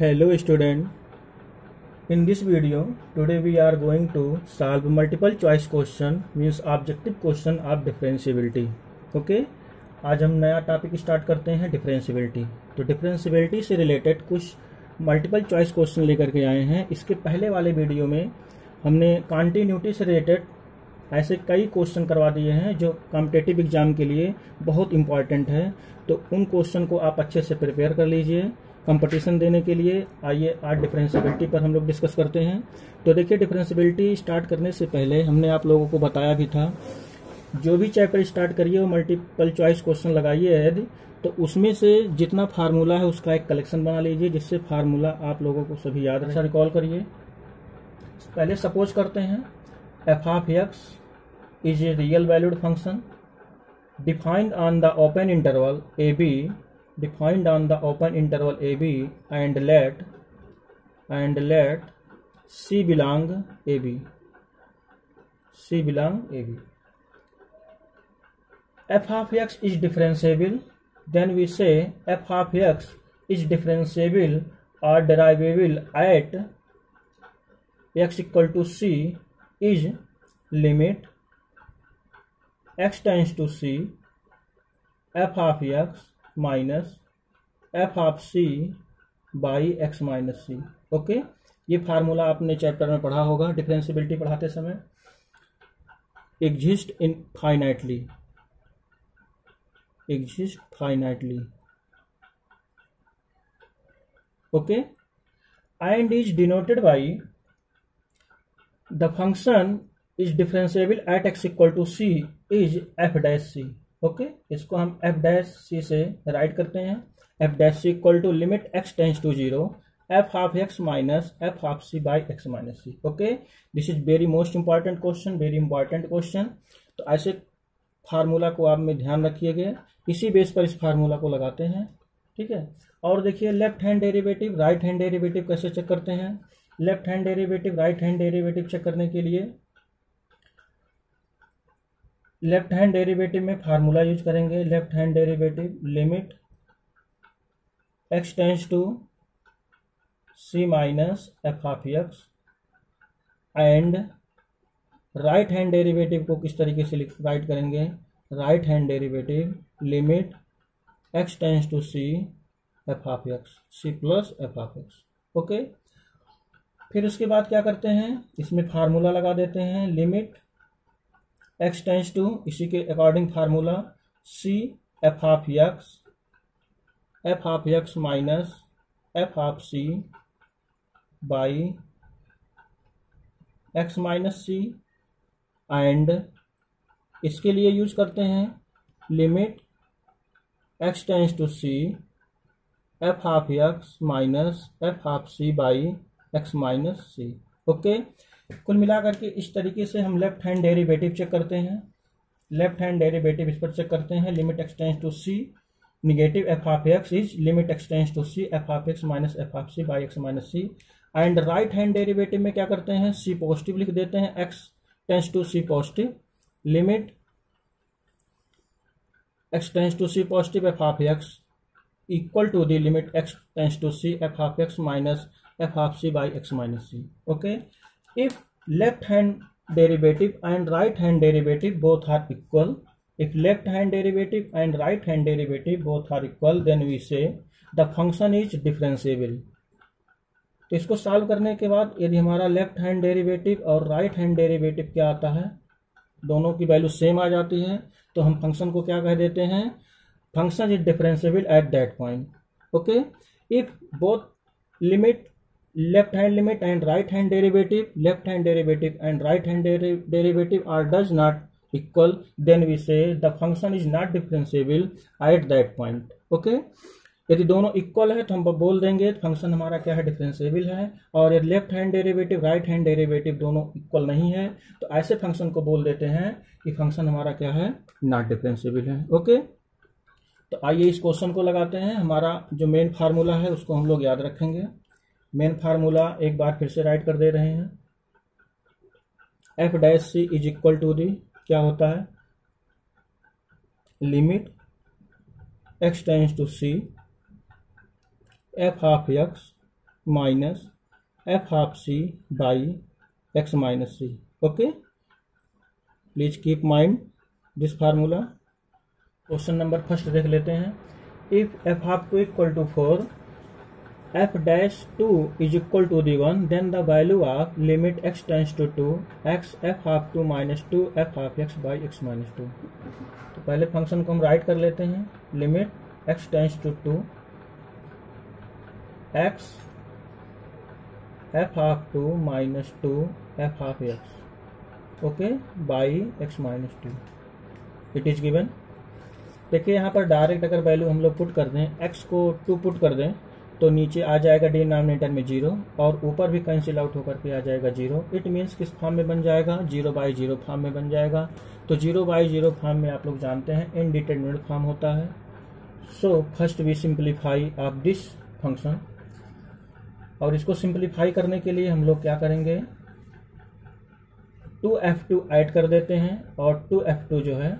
Hello student, in this video today we are going to solve multiple choice question means objective question of differentiability. Okay, आज हम नया topic start करते हैं differentiability. तो differentiability से related कुछ multiple choice question लेकर के आए हैं। इसके पहले वाले वीडियो में हमने कॉन्टिन्यूटी से रिलेटेड ऐसे कई क्वेश्चन करवा दिए हैं जो कॉम्पिटिटिव एग्जाम के लिए बहुत इंपॉर्टेंट है। तो उन क्वेश्चन को आप अच्छे से प्रिपेयर कर लीजिए कंपटीशन देने के लिए। आइए आज डिफरेंशियबिलिटी पर हम लोग डिस्कस करते हैं। तो देखिए, डिफरेंशियबिलिटी स्टार्ट करने से पहले हमने आप लोगों को बताया भी था, जो भी चैप्टर स्टार्ट करिए वो मल्टीपल चॉइस क्वेश्चन लगाइए यदि, तो उसमें से जितना फार्मूला है उसका एक कलेक्शन बना लीजिए जिससे फार्मूला आप लोगों को सभी याद रहे। रिकॉल करिए। पहले सपोज करते हैं f of x is a real valued function defined on the open interval a b, defined on the open interval AB and let C belong AB. C belong AB. F of x is differentiable. Then we say f of x is differentiable or derivable at x equal to C is limit x tends to C f of x minus f of c by x minus c. Okay, ये formula आपने chapter में पढ़ा होगा differentiability पढ़ाते समय। Exist finitely okay, and is denoted by the function is differentiable at x equal to c is f dash c. Okay, इसको हम f dash c से राइट करते हैं। F dash c equal to limit x tends to zero f of x minus f of c by x minus c. Okay, this is very most important question, very important question. तो ऐसे formula को आप में ध्यान रखिएगा, इसी base पर इस फार्मूला को लगाते हैं। ठीक है, और देखिए left hand derivative right hand derivative कैसे चेक करते हैं। Left hand derivative right hand derivative check करने के लिए लेफ्ट हैंड डेरिवेटिव में फार्मूला यूज करेंगे। Left hand derivative limit x tends to c minus f of x, and right hand derivative को किस तरीके से राइट करेंगे। Right hand derivative limit x tends to c f of x, c plus f of x. Okay, फिर उसके बाद क्या करते हैं, इसमें फार्मूला लगा देते हैं। लिमिट एक्स टेंस टू, इसी के according formula c f of x minus f of c by x minus c, and इसके लिए यूज करते हैं limit x tends to c f of x minus f of c by x minus c. Okay, कुल मिलाकर के इस तरीके से हम लेफ्ट हैंड डेरिवेटिव चेक करते हैं। लेफ्ट हैंड डेरिवेटिव इस पर चेक करते हैं। Limit x tends to c negative f of x is limit x tends to c f of x minus f of c by x minus c, and right hand derivative में क्या करते हैं, c positive लिख देते हैं। X tends to c positive limit x tends to c positive f of x equal to the limit x tends to c f of x minus f of c by x minus c. Okay, if left hand derivative and right hand derivative both are equal, if left hand derivative and right hand derivative both are equal, then we say the function is differentiable. तो इसको solve करने के बाद यदि हमारा left hand derivative और right hand derivative क्या आता है, दोनों की वैल्यू सेम आ जाती है, तो हम फंक्शन को क्या कह देते हैं, function is differentiable at that point. Okay, if both limit left hand limit and right hand derivative and right hand derivative are does not equal, then we say the function is not differentiable at that point. Okay, यदि दोनों equal है तो हम बोल देंगे function हमारा क्या है, डिफरेंशिएबल है। और यदि left hand derivative right hand derivative दोनों इक्वल नहीं है तो ऐसे फंक्शन को बोल देते हैं कि फंक्शन हमारा क्या है, नॉट डिफरेंशिएबल है। ओके, तो आइए इस क्वेश्चन को लगाते हैं। हमारा जो मेन फार्मूला है उसको हम लोग याद रखेंगे। मेन फार्मूला एक बार फिर से राइट कर दे रहे हैं। F dash c is equal to the क्या होता है, limit x tends to c f of x minus f of c by x minus c. Okay, please keep mind this formula. Question number first देख लेते हैं। If f of two equal to 4 f dash 2 is equal to the 1, then the value of limit x tends to 2 x f half 2 minus 2 f half x by x minus 2। तो पहले function को हम right कर लेते हैं। Limit x tends to 2 x f half 2 minus 2 f half x okay by x minus 2 it is given. देखिए यहाँ पर डायरेक्ट अगर वैल्यू हम लोग पुट कर दें, x को 2 पुट कर दें तो नीचे आ जाएगा डिनोमिनेटर में 0 और ऊपर भी कैंसिल आउट होकर के आ जाएगा 0। इट मीन्स किस फॉर्म में बन जाएगा, 0/0 फॉर्म में बन जाएगा। तो 0/0 फॉर्म में आप लोग जानते हैं इनडिटरमिनेट फॉर्म होता है। So first we simplify of this function, और इसको सिंप्लीफाई करने के लिए हम लोग क्या करेंगे, 2f2 ऐड कर देते हैं और 2f2 जो है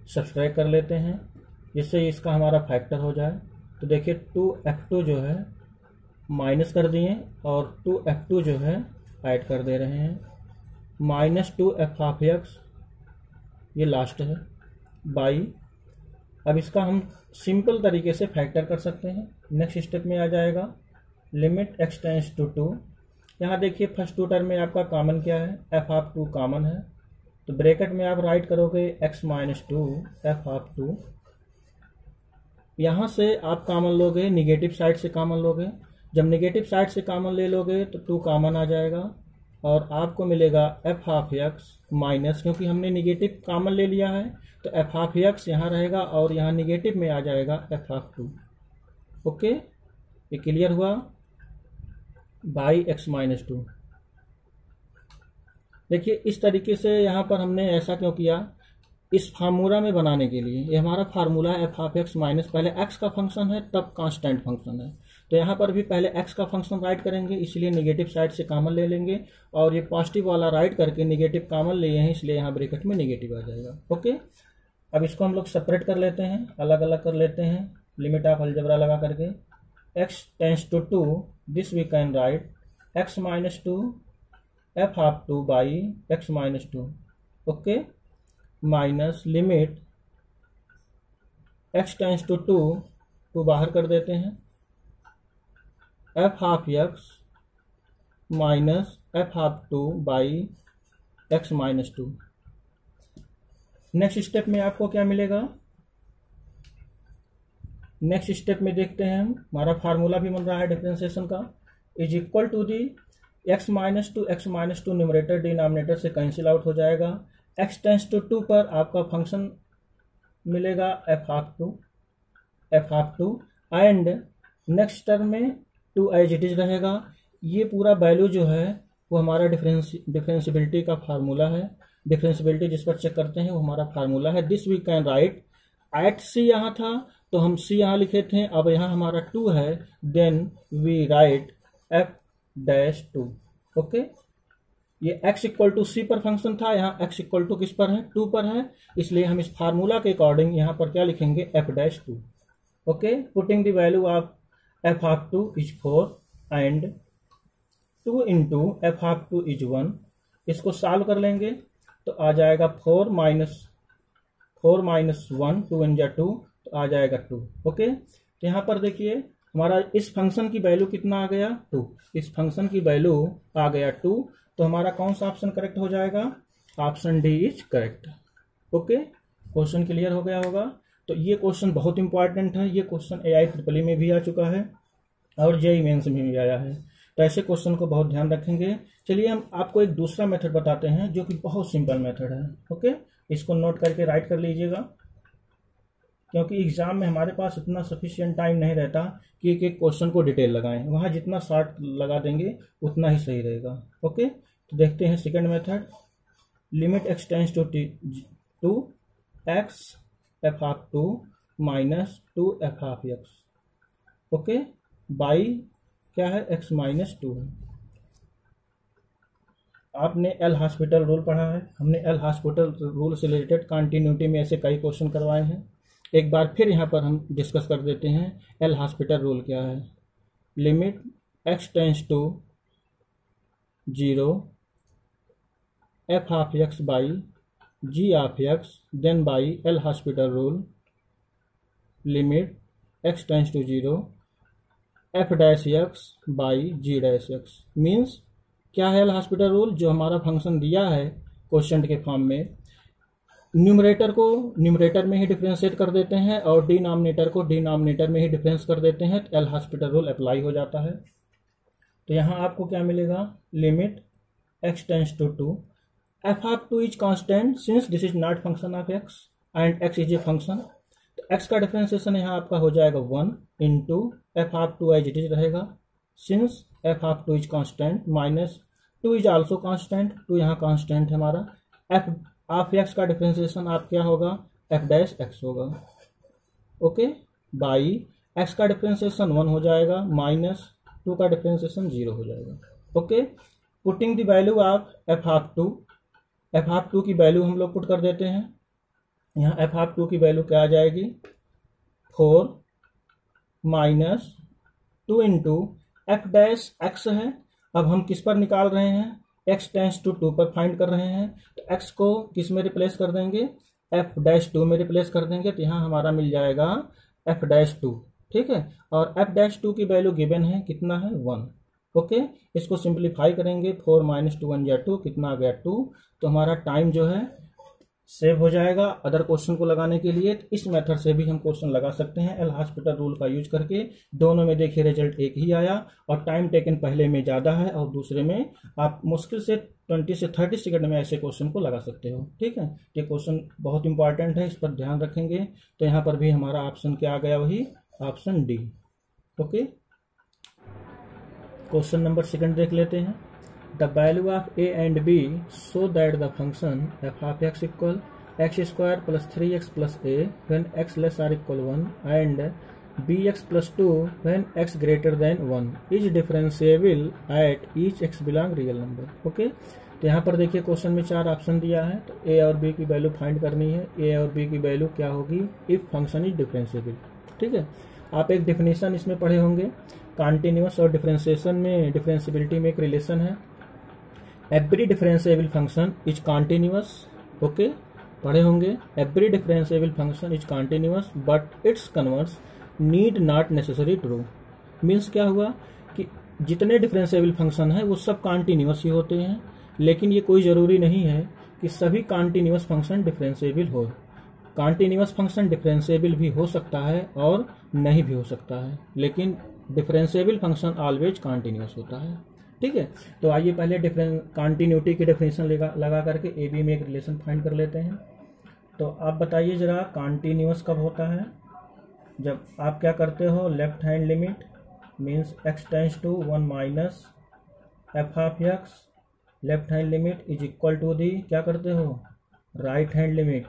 सब्सट्रैक्ट कर लेते हैं, जिससे इसका हमारा फैक्टर हो जाए। तो देखिए 2f2 जो है माइनस कर दिए और 2f2 जो है ऐड कर दे रहे हैं, माइनस 2f हाफ एक्स ये लास्ट है बाई। अब इसका हम सिंपल तरीके से फैक्टर कर सकते हैं। नेक्स्ट स्टेप में आ जाएगा लिमिट x टेंस टू 2। यहाँ देखिए फर्स्ट 2 टर्म में आपका कॉमन क्या है, f हाफ 2 कॉमन है, तो ब्रैकेट में आप राइट करोगे x माइनस 2 f हाफ 2। यहाँ से आप कॉमन लोगे, निगेटिव साइड से कॉमन लोगे। जब निगेटिव साइड से कॉमन ले लोगे तो 2 कॉमन आ जाएगा और आपको मिलेगा एफ हाफ एक्स माइनस, क्योंकि हमने निगेटिव कॉमन ले लिया है तो एफ हाफ एक्स यहाँ रहेगा और यहाँ निगेटिव में आ जाएगा एफ हाफ 2। ओके, ये क्लियर हुआ, बाई एक्स माइनस 2। देखिए इस तरीके से यहाँ पर हमने ऐसा क्यों किया, इस फार्मूला में बनाने के लिए। ये हमारा फार्मूला है एफ हाफ एक्स माइनस, पहले एक्स का फंक्शन है तब कांस्टेंट फंक्शन है, तो यहाँ पर भी पहले एक्स का फंक्शन राइट करेंगे, इसलिए निगेटिव साइड से कॉमन ले लेंगे और ये पॉजिटिव वाला राइट करके निगेटिव कॉमन लिए हैं, इसलिए यहाँ ब्रैकेट में निगेटिव आ जाएगा। ओके, अब इसको हम लोग सेपरेट कर लेते हैं, अलग अलग कर लेते हैं लिमिट ऑफ अलजेब्रा लगा करके। x tends to 2 this we can write x minus 2 f of 2 by x minus 2। Okay, minus limit x tends to 2 बाहर कर देते हैं, f of x minus f of 2 by x minus 2। Next step में आपको क्या मिलेगा, next step में देखते हैं हम, हमारा फार्मूला भी बन रहा है डिफरेंशिएशन का, is equal to the x minus 2 numerator denominator से कैंसिल आउट हो जाएगा। x टेंस टू 2 पर आपका फंक्शन मिलेगा F of 2 and next term में 2 एज इट इज रहेगा। ये पूरा वैल्यू जो है वो हमारा डिफरेंशिएबिलिटी का फार्मूला है, डिफरेंशिएबिलिटी जिस पर चेक करते हैं वो हमारा फार्मूला है। This we can write at c, यहाँ था तो हम सी यहाँ लिखे थे, अब यहाँ हमारा 2 है, then we write f dash 2। Okay, ये x इक्वल टू सी पर फंक्शन था, यहाँ x इक्वल टू किस पर है, 2 पर है, इसलिए हम इस फार्मूला के अकॉर्डिंग यहाँ पर क्या लिखेंगे, F dash 2। Okay, putting the value of F of 2 is 4 and 2 into F of 2 is 1। इसको सॉल्व कर लेंगे तो आ जाएगा 4 माइनस 1, 2 इन जा 2 तो आ जाएगा 2। ओके, तो यहाँ पर देखिए हमारा इस फंक्शन की वैल्यू कितना आ गया, 2। इस फंक्शन की वैल्यू आ गया 2, तो हमारा कौन सा ऑप्शन करेक्ट हो जाएगा, option D is correct. Okay, question clear हो गया होगा। तो ये क्वेश्चन बहुत इंपॉर्टेंट है, ये क्वेश्चन AI में भी आ चुका है और JEE मेंस में भी आया है, तो ऐसे क्वेश्चन को बहुत ध्यान रखेंगे। चलिए हम आपको एक दूसरा मेथड बताते हैं जो कि बहुत सिंपल मेथड है। ओके, इसको नोट करके राइट कर लीजिएगा, क्योंकि एग्जाम में हमारे पास इतना सफिशिएंट टाइम नहीं रहता कि एक एक क्वेश्चन को डिटेल लगाएं, वहाँ जितना शॉर्ट लगा देंगे उतना ही सही रहेगा। ओके, तो देखते हैं second method, limit x tends to x f of 2 minus 2 f of x. Okay, by क्या है, x माइनस 2 है। आपने एल हॉस्पिटल रूल पढ़ा है, हमने एल हॉस्पिटल रूल से रिलेटेड कंटिन्यूटी में ऐसे कई क्वेश्चन करवाए हैं। एक बार फिर यहाँ पर हम डिस्कस कर देते हैं एल हॉस्पिटल रूल क्या है। Limit x tends to 0 f half x by g of x then by L Hospital rule limit x tends to 0 f dash x by g dash x means क्या है L hospital rule? जो हमारा function दिया है question के form में, numerator को numerator में ही डिफरेंशिएट कर देते हैं और डिनोमिनेटर को डिनोमिनेटर में ही डिफरेंस कर देते हैं, तो एल हॉस्पिटल रूल अप्लाई हो जाता है। तो यहाँ आपको क्या मिलेगा? Limit x tends to 2 f of 2 is constant since this is not function of x and x is a function, तो x का डिफरेंशिएशन यहाँ आपका हो जाएगा 1 into f of 2 as it is रहेगा since f of 2 is constant minus 2 is also constant, 2 यहाँ constant है हमारा। f ऑफ x का डिफरेंशिएशन आप क्या होगा? f डैश x होगा, ओके, बाई x का डिफरेंशिएशन 1 हो जाएगा माइनस 2 का डिफरेंशिएशन 0 हो जाएगा, okay. Putting the value of f of 2, f of 2 की वैल्यू हम लोग पुट कर देते हैं। यहाँ f ऑफ 2 की वैल्यू क्या आ जाएगी? 4 minus 2 into f dash x है। अब हम किस पर निकाल रहे हैं? x टेंस टू 2 पर फाइंड कर रहे हैं, तो x को किस में रिप्लेस कर देंगे? f डैश 2 में रिप्लेस कर देंगे, तो यहाँ हमारा मिल जाएगा f डैश 2, ठीक है। और f डैश 2 की वैल्यू गिवन है, कितना है? 1, ओके। इसको सिंप्लीफाई करेंगे, 4 माइनस 2 1 2, कितना आ गया? 2। तो हमारा टाइम जो है सेव हो जाएगा अदर क्वेश्चन को लगाने के लिए। तो इस मेथड से भी हम क्वेश्चन लगा सकते हैं एल हॉस्पिटल रूल का यूज करके। दोनों में देखिए रिजल्ट एक ही आया और टाइम टेकन पहले में ज़्यादा है और दूसरे में आप मुश्किल से 20 से 30 सेकंड में ऐसे क्वेश्चन को लगा सकते हो, ठीक है। ये क्वेश्चन बहुत इंपॉर्टेंट है, इस पर ध्यान रखेंगे। तो यहाँ पर भी हमारा ऑप्शन क्या आ गया? वही option D, okay. Question number 2 देख लेते हैं। The value of a and b so that the function f of x equal x square plus 3x plus a when x less or equal 1 and bx plus 2 when x greater than 1 is differentiable at each x belong real number, okay. तो यहाँ पर देखिए question में 4 option दिया है, तो a और b की वैल्यू फाइंड करनी है। a और b की वैल्यू क्या होगी? इफ फंक्शन इज डिफरेंशिएबल, ठीक है। आप एक डिफिनेशन इसमें पढ़े होंगे, कॉन्टिन्यूअस और डिफरेंशिएशन में डिफरेंशिएबिलिटी में एक रिलेशन है। Every differentiable function is continuous, okay, पढ़े होंगे। Every differentiable function is continuous but it's converse need not necessary true. Means क्या हुआ कि जितने डिफरेंशिएबल फंक्शन है वो सब कॉन्टिन्यूअस ही होते हैं, लेकिन ये कोई ज़रूरी नहीं है कि सभी कॉन्टिन्यूअस फंक्शन डिफरेंशिएबल हो। कॉन्टिन्यूअस फंक्शन डिफरेंशिएबल भी हो सकता है और नहीं भी हो सकता है, लेकिन डिफरेंशिएबल फंक्शन ऑलवेज कॉन्टिन्यूअस होता है, ठीक है। तो आइए पहले कॉन्टिन्यूटी की डेफिनेशन लगा करके ए बी में एक रिलेशन फाइंड कर लेते हैं। तो आप बताइए जरा, कॉन्टिन्यूअस कब होता है? जब आप क्या करते हो? Left hand limit means x tends to 1 minus f of x, left hand limit is equal to the क्या करते हो? Right hand limit.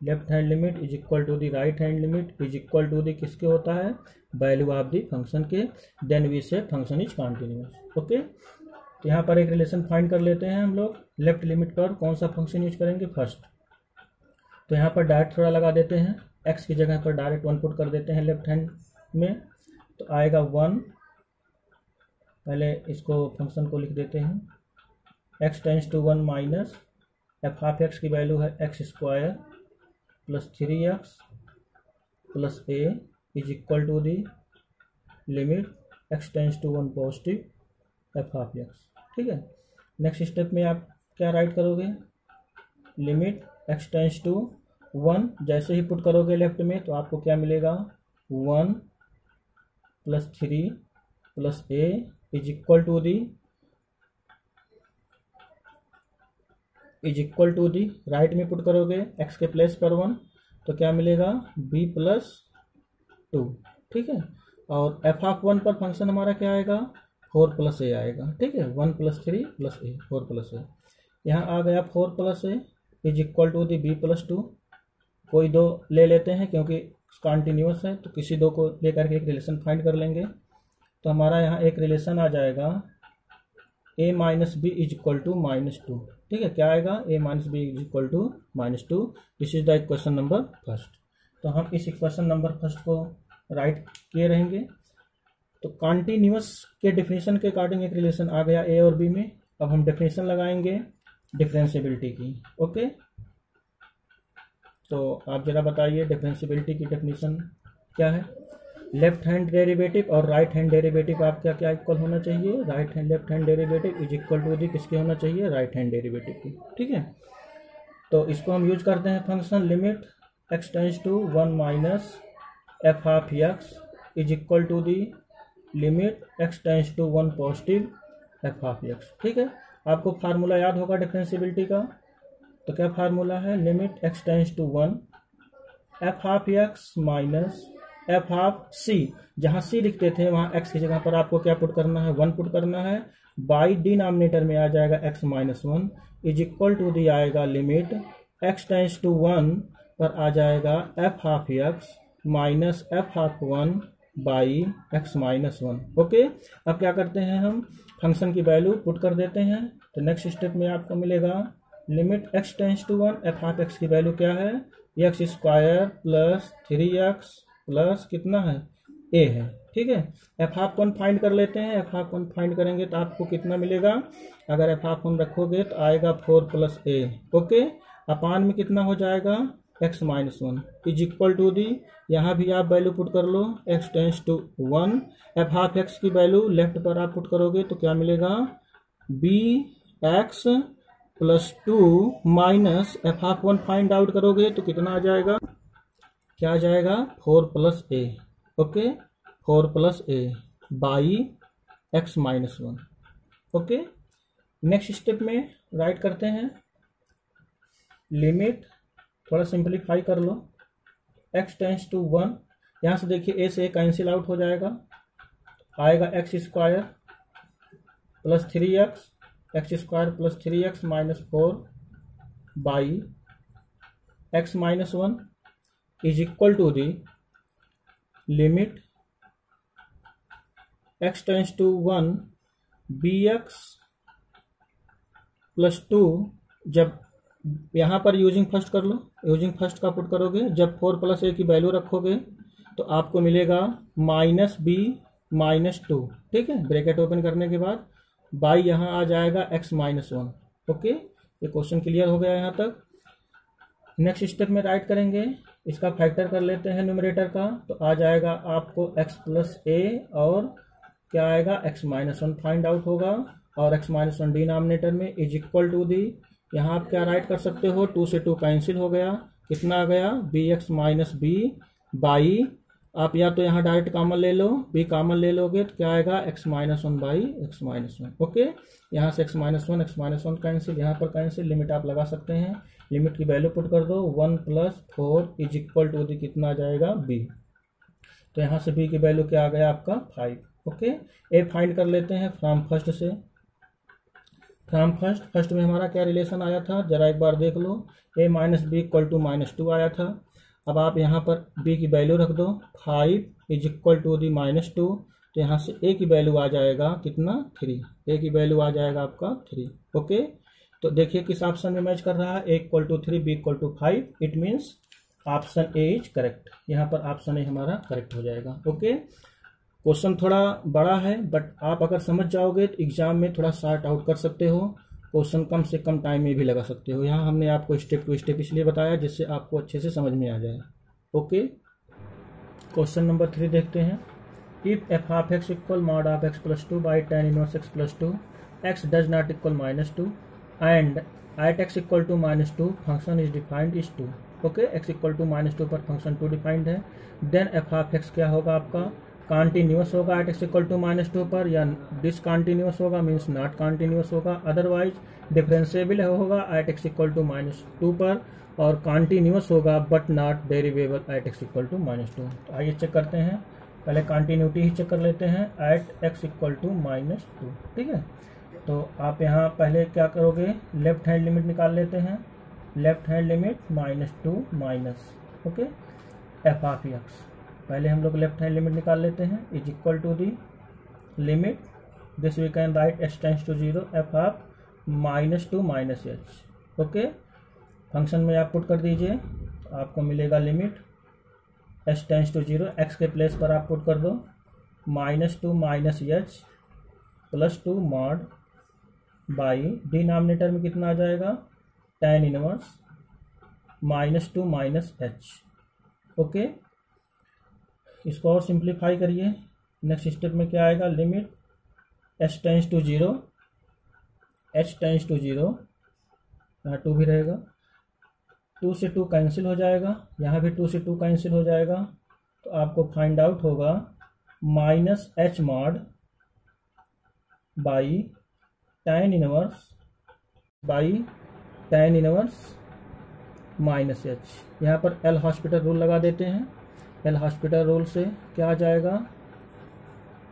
Left hand limit is equal to the right hand limit is equal to the किसके होता है? Value of the function के। Then we say function is continuous, okay. तो यहाँ पर एक रिलेशन फाइंड कर लेते हैं हम लोग। लेफ्ट लिमिट पर कौन सा फंक्शन यूज करेंगे? फर्स्ट। तो यहाँ पर डायरेक्ट थोड़ा लगा देते हैं, x की जगह पर डायरेक्ट 1 पुट कर देते हैं लेफ्ट हैंड में, तो आएगा 1। पहले इसको फंक्शन को लिख देते हैं। x tends to 1 minus f of x की वैल्यू है x square plus 3x plus a is equal to the limit x tends to 1 positive f of x, ठीक है। नेक्स्ट स्टेप में आप क्या राइट करोगे? लिमिट x टेंस टू 1 जैसे ही put करोगे लेफ्ट में तो आपको क्या मिलेगा? 1 plus 3 plus a is equal to the right में पुट करोगे x के प्लेस पर 1 तो क्या मिलेगा? b प्लस 2, ठीक है। और f ऑफ 1 पर फंक्शन हमारा क्या आएगा? 4 प्लस a आएगा, ठीक है। 1 plus 3 plus a, 4 plus a। यहाँ आ गया 4 plus a is equal to the b plus 2। कोई दो ले लेते हैं क्योंकि कॉन्टिन्यूअस है, तो किसी दो को लेकर के एक रिलेशन फाइंड कर लेंगे। तो हमारा यहाँ एक रिलेशन आ जाएगा a minus b is equal to -2, ठीक है। क्या आएगा? a minus b is equal to -2। This is the equation number first. तो हम इस इक्वेशन नंबर फर्स्ट को राइट किए रहेंगे। तो कॉन्टिन्यूअस के डेफिनेशन के अकॉर्डिंग एक रिलेशन आ गया ए और बी में। अब हम डेफिनेशन लगाएंगे डिफरेंशिएबिलिटी की। ओके, तो आप जरा बताइए डिफरेंशिएबिलिटी की डेफिनेशन क्या है। लेफ्ट हैंड डेरिवेटिव और राइट हैंड डेरिवेटिव आपका क्या इक्वल होना चाहिए, right hand left hand derivative is equal to the किसके होना चाहिए, राइट हैंड डेरिवेटिव की। ठीक है, तो इसको हम यूज करते हैं function limit x tends to 1 minus f of x is equal to the limit x tends to 1 positive f of x. ठीक है, आपको फार्मूला याद होगा डिफरेंशिएबिलिटी का, तो क्या फार्मूला है, limit x tends to 1 f of x minus f of c, जहाँ सी लिखते थे वहाँ x की जगह पर आपको क्या पुट करना है, 1 पुट करना है, बाई डिनोमिनेटर में आ जाएगा x minus 1 is equal to the आएगा लिमिट x टेंस टू 1 पर आ जाएगा f of x minus f of 1 by x minus 1। Okay, अब क्या करते हैं, हम फंक्शन की वैल्यू पुट कर देते हैं। तो नेक्स्ट स्टेप में आपको मिलेगा limit x tends to 1 f of x की वैल्यू क्या है, x square plus 3x plus कितना है a है। ठीक है, एफ हाफ 1 फाइंड कर लेते हैं। एफ हाफ 1 फाइंड करेंगे तो आपको कितना मिलेगा, अगर एफ हाफ 1 रखोगे तो आएगा 4 प्लस a। ओके, अपान में कितना हो जाएगा x minus 1 is equal to the, यहाँ भी आप वैल्यू पुट कर लो x tends to 1 f of x की वैल्यू लेफ्ट पर आप पुट करोगे तो क्या मिलेगा, b x plus 2 minus f of 1 find out करोगे तो कितना आ जाएगा, क्या आ जाएगा 4 plus a। Okay, 4 plus a by x minus 1। Okay, next step में राइट करते हैं लिमिट, थोड़ा सिंप्लीफाई कर लो, x टेंस टू 1, यहाँ से देखिए a से कैंसिल आउट हो जाएगा, आएगा x square plus 3x, x square plus 3x minus 4 by x minus 1 is equal to the limit x tends to 1 bx plus 2, जब यहाँ पर यूजिंग फर्स्ट कर लो, यूजिंग फर्स्ट का पुट करोगे, जब 4 प्लस a की वैल्यू रखोगे तो आपको मिलेगा माइनस b माइनस 2। ठीक है, ब्रैकेट ओपन करने के बाद बाई यहाँ आ जाएगा x माइनस 1। ओके, ये क्वेश्चन क्लियर हो गया यहाँ तक। नेक्स्ट स्टेप में राइट करेंगे, इसका फैक्टर कर लेते हैं न्यूमरेटर का, तो आ जाएगा आपको x प्लस a और क्या आएगा x माइनस 1 फाइंड आउट होगा, और x माइनस 1 डिनोमिनेटर में इज इक्वल टू दी, यहाँ आप क्या राइट कर सकते हो, 2 से 2 कैंसिल हो गया, कितना आ गया bx माइनस b बाई, आप या तो यहाँ डायरेक्ट कॉमन ले लो, b कॉमन ले लोगे तो क्या आएगा x minus 1 by x minus 1। Okay, यहाँ से x माइनस 1 कैंसिल, यहाँ पर कैंसिल, लिमिट आप लगा सकते हैं, लिमिट की वैल्यू पुट कर दो 1 plus 4 is equal to the कितना आ जाएगा b, तो यहाँ से b की वैल्यू क्या आ गया आपका 5। ओके, a फाइंड कर लेते हैं फ्रॉम फर्स्ट से, फ्रॉम फर्स्ट में हमारा क्या रिलेशन आया था, जरा एक बार देख लो, a minus b equal to minus 2 आया था। अब आप यहाँ पर b की वैल्यू रख दो 5 is equal to the minus 2, तो यहाँ से a की वैल्यू आ जाएगा कितना 3, a की वैल्यू आ जाएगा आपका 3। ओके, तो देखिए किस ऑप्शन में मैच कर रहा है, a equal to 3 b equal to 5, it means option A is correct, यहाँ पर ऑप्शन ए हमारा करेक्ट हो जाएगा। ओके, क्वेश्चन थोड़ा बड़ा है बट आप अगर समझ जाओगे तो एग्जाम में थोड़ा सॉर्ट आउट कर सकते हो, क्वेश्चन कम से कम टाइम में भी लगा सकते हो। यहाँ हमने आपको स्टेप टू स्टेप इसलिए बताया जिससे आपको अच्छे से समझ में आ जाए। ओके, क्वेश्चन नंबर 3 देखते हैं। If f of x equal mod of x plus 2 by tan inverse x plus 2, x does not equal minus 2 and at x equal to minus 2 function is defined is 2। Okay, x equal to minus 2 पर function 2 defined है, then f of x क्या होगा आपका, continuous होगा at x equal to minus 2 पर, या discontinuous होगा means not continuous होगा, अदरवाइज डिफरेंशिएबल होगा at x equal to minus 2 पर, और कॉन्टिन्यूस होगा but not derivable at x equal to minus 2। तो आइए चेक करते हैं, पहले कॉन्टिन्यूटी ही चेक कर लेते हैं at x equal to minus 2। ठीक है, तो आप यहाँ पहले क्या करोगे, लेफ्ट हैंड लिमिट निकाल लेते हैं, left hand limit minus 2 minus, okay, f of x, पहले हम लोग लेफ्ट हैंड लिमिट निकाल लेते हैं, is equal to the limit this we can write h tends to 0 f of minus 2 minus h. Okay, function में आप put कर दीजिए, आपको मिलेगा limit h tends to 0, x के प्लेस पर आप पुट कर दो -2 minus h plus 2 mod by denominator में कितना आ जाएगा tan inverse -2 minus h. Okay, इसको और सिंप्लीफाई करिए। नेक्स्ट स्टेप में क्या आएगा, limit h tends to 0, h tends to 0, यहाँ 2 भी रहेगा, 2 से 2 कैंसिल हो जाएगा, यहाँ भी 2 से 2 कैंसिल हो जाएगा, तो आपको फाइंड आउट होगा -h mod by tan inverse minus H. यहाँ पर एल हॉस्पिटल रूल लगा देते हैं। एल हॉस्पिटल रूल से क्या आ जाएगा,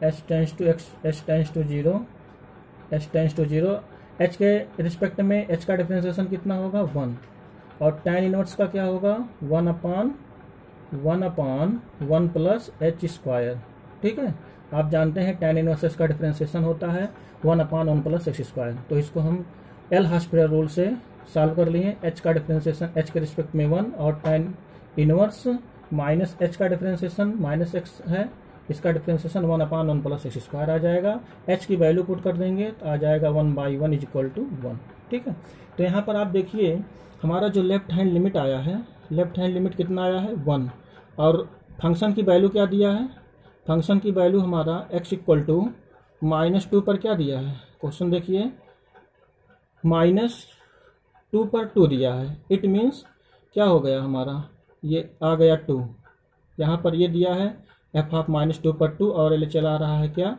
h tends to 0, h tends to 0, h के रिस्पेक्ट में h का डिफरेंशिएशन कितना होगा 1, और tan इनवर्स का क्या होगा 1/1 प्लस एच स्क्वायर। ठीक है, आप जानते हैं tan इनवर्स का डिफरेंशिएशन होता है 1/1 प्लस एक्स स्क्वायर। तो इसको हम एल हॉस्पिटल रूल से सॉल्व कर लिए। h का डिफरेंशिएशन h के रिस्पेक्ट में 1 और tan इनवर्स माइनस h का डिफरेंशिएशन माइनस x है, इसका डिफरेंशिएशन 1/1 प्लस एक्स स्क्वायर आ जाएगा। h की वैल्यू पुट कर देंगे तो आ जाएगा 1/1 इज इक्वल टू 1। ठीक है, तो यहाँ पर आप देखिए हमारा जो लेफ्ट हैंड लिमिट आया है, लेफ्ट हैंड लिमिट कितना आया है 1, और फंक्शन की वैल्यू क्या दिया है, फंक्शन की वैल्यू हमारा x इक्वल टू -2 पर क्या दिया है, क्वेश्चन देखिए -2 पर 2 दिया है। इट मीन्स क्या हो गया हमारा, ये आ गया 2, यहाँ पर ये दिया है f ऑफ -2 पर 2 और ये चला रहा है क्या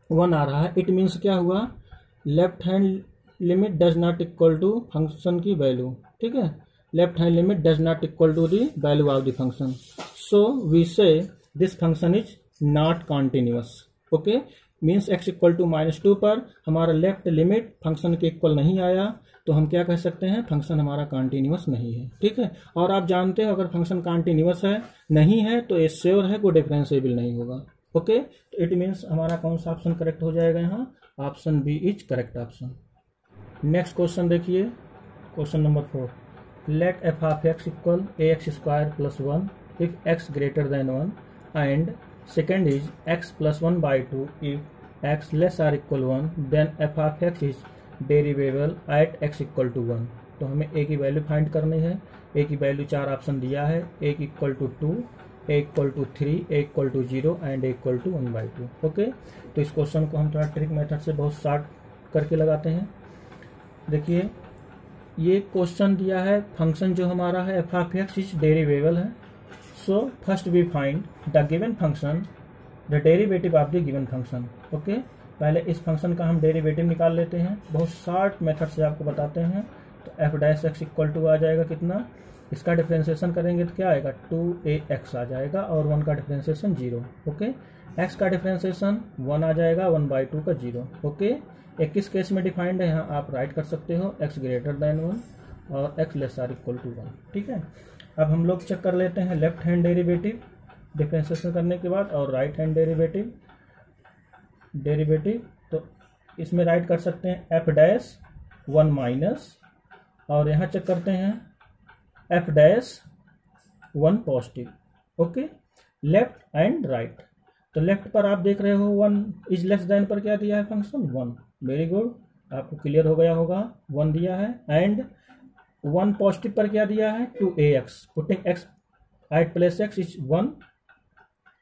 1 आ रहा है। इट मीन्स क्या हुआ, left hand limit does not equal to function की वैल्यू। ठीक है, left hand limit does not equal to the value of the function, so we say this function is not continuous. Okay, means x equal to -2 पर हमारा left limit function के equal नहीं आया, तो हम क्या कह सकते हैं, फंक्शन हमारा कॉन्टिन्यूअस नहीं है। ठीक है, और आप जानते हो अगर फंक्शन कॉन्टिन्यूअस है नहीं है तो ये श्योर है वो डिफरेंशिएबल नहीं होगा। ओके, तो इट मीन्स हमारा कौन सा ऑप्शन करेक्ट हो जाएगा, यहाँ option B is correct option. Next question देखिए, question number 4, let f of x equal ax square plus 1 if x greater than 1 and second is x plus 1/2 if x less or equal 1 then f of x is derivable at x equal to 1। तो हमें a की value find करनी है। a की value 4 option दिया है, a equal to 2, a equal to 3, a equal to 0 and a equal to 1/2। Okay, तो इस क्वेश्चन को हम थोड़ा ट्रिक मेथड से बहुत शॉर्ट करके लगाते हैं। देखिए ये क्वेश्चन दिया है, फंक्शन जो हमारा है f of x is derivable है, so first we find the given function the derivative of the given function. Okay, पहले इस फंक्शन का हम डेरिवेटिव निकाल लेते हैं, बहुत शॉर्ट मेथड से आपको बताते हैं। तो f dash x equal to आ जाएगा कितना, इसका डिफरेंशिएशन करेंगे तो क्या आएगा 2ax आ जाएगा, और 1 का डिफरेंशिएशन 0। ओके, x का डिफरेंशिएशन 1 आ जाएगा, 1/2 का 0। ओके, एक किस केस में डिफाइंड है, यहाँ आप राइट कर सकते हो x ग्रेटर देन 1 और x less or equal to 1। ठीक है, अब हम लोग चेक कर लेते हैं लेफ्ट हैंड डेरिवेटिव डिफरेंशिएशन करने के बाद और राइट हैंड डेरिवेटिव। तो इसमें राइट कर सकते हैं f डैश 1 माइनस, और यहाँ चेक करते हैं f dash 1 positive. Okay, left and right. तो लेफ्ट पर आप देख रहे हो 1 इज लेस देन पर क्या दिया है फंक्शन 1। वेरी गुड, आपको क्लियर हो गया होगा, 1 दिया है, एंड 1 पॉजिटिव पर क्या दिया है 2ax, putting x at place x is 1,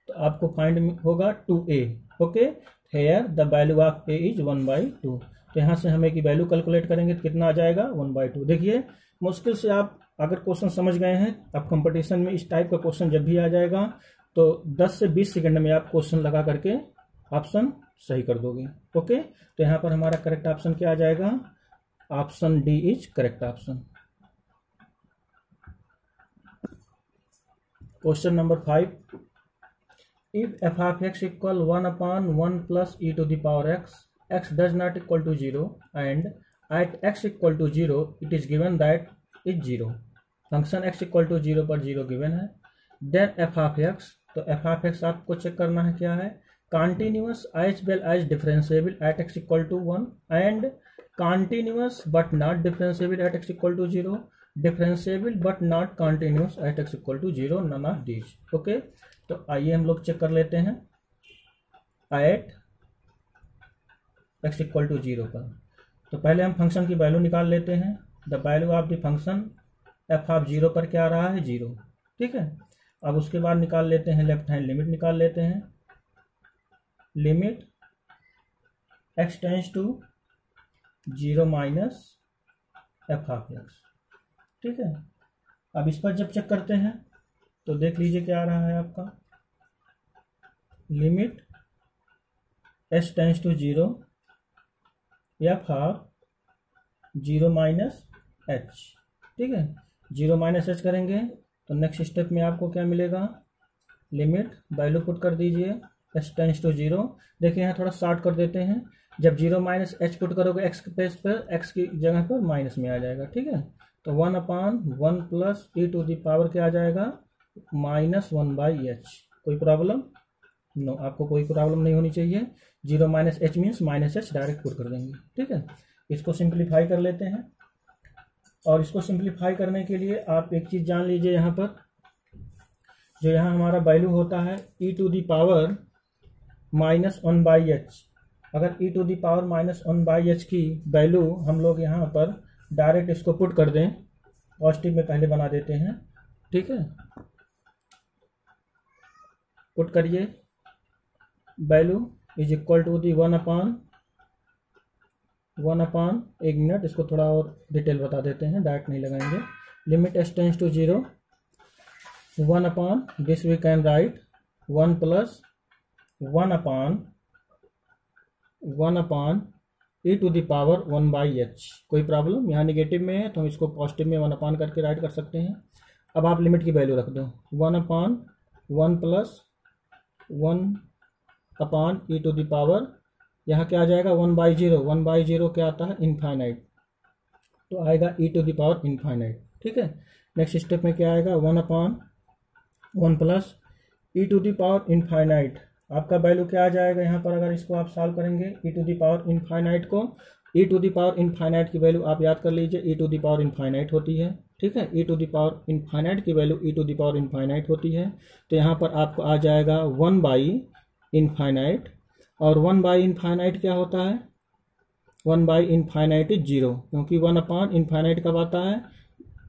तो आपको फाइंड होगा 2a। Okay, here the value of a is 1/2। तो यहाँ से हम a की वैल्यू कैलकुलेट करेंगे तो कितना आ जाएगा 1/2। देखिए मुश्किल से आप अगर क्वेश्चन समझ गए हैं, अब कंपटीशन में इस टाइप का क्वेश्चन जब भी आ जाएगा तो 10 से 20 सेकंड में आप क्वेश्चन लगा करके ऑप्शन सही कर दोगे। ओके, तो यहाँ पर हमारा करेक्ट ऑप्शन क्या आ जाएगा, option D is correct option. Question number 5, if f of x equal 1/1 plus e to the power x does not equal to 0 and at x equal to 0 it is given that is 0। Function x equal to 0 पर 0 given है, then f of x, तो f of x आपको check करना है क्या है, continuous as well as differentiable at x equal to 1 and continuous but not differentiable at x equal to 0, differentiable but not continuous at x equal to 0, none of these. Okay, तो आइए हम लोग check कर लेते हैं। Eight x equal to 0 पर। तो पहले हम फंक्शन की वैल्यू निकाल लेते हैं। The value of the function f of 0 पर क्या आ रहा है, 0। ठीक है, अब उसके बाद निकाल लेते हैं लेफ्ट हैंड लिमिट निकाल लेते हैं। Limit x tends to 0 minus f of x. ठीक है, अब इस पर जब चेक करते हैं तो देख लीजिए क्या आ रहा है आपका, limit s tends to 0 f of 0 minus h. ठीक है, 0 माइनस एच करेंगे तो नेक्स्ट स्टेप में आपको क्या मिलेगा, लिमिट वैल्यू पुट कर दीजिए s टेंस टू 0। देखिए यहाँ थोड़ा शॉर्ट कर देते हैं, जब 0 माइनस एच पुट करोगे x के प्लेस पर, x की जगह पर माइनस में आ जाएगा। ठीक है, तो 1/1 plus e to the power क्या आ जाएगा, -1/h। कोई प्रॉब्लम नो, आपको कोई प्रॉब्लम नहीं होनी चाहिए। 0 minus H means minus H direct put कर देंगे। ठीक है, इसको सिंप्लीफाई कर लेते हैं, और इसको सिंप्लीफाई करने के लिए आप एक चीज़ जान लीजिए, यहाँ पर जो यहाँ हमारा वैल्यू होता है e to the power -1/h, अगर e to the power -1/h की वैल्यू हम लोग यहाँ पर डायरेक्ट इसको पुट कर दें, पॉजिटिव में पहले बना देते हैं। ठीक है, पुट करिए, value is equal to the 1/1, एक मिनट इसको थोड़ा और डिटेल बता देते हैं, डायरेक्ट नहीं लगाएंगे। Limit s tends to 0 1/, this we can write 1 plus 1/1 e to the power 1/h। कोई प्रॉब्लम, यहाँ निगेटिव में है तो हम इसको पॉजिटिव में 1/, करके राइट कर सकते हैं। अब आप लिमिट की वैल्यू रख दो, 1/1 plus 1/, e to the power, यहाँ क्या आ जाएगा 1/0, 1/0 क्या आता है, इनफाइनाइट, तो आएगा e to the power infinite. ठीक है, नेक्स्ट स्टेप में क्या आएगा, 1/1 plus e to the power infinite, आपका वैल्यू क्या आ जाएगा यहाँ पर, अगर इसको आप सॉल्व करेंगे e to the power infinite को, e to the power infinite की वैल्यू आप याद कर लीजिए, e to the power infinite होती है। ठीक है, e to the power infinite की value e to the power infinite होती है, तो यहाँ पर आपको आ जाएगा 1/इनफाइनाइट, और 1/इनफाइनाइट क्या होता है, 1/इनफाइनाइट इज 0, क्योंकि 1/इनफाइनाइट कब आता है,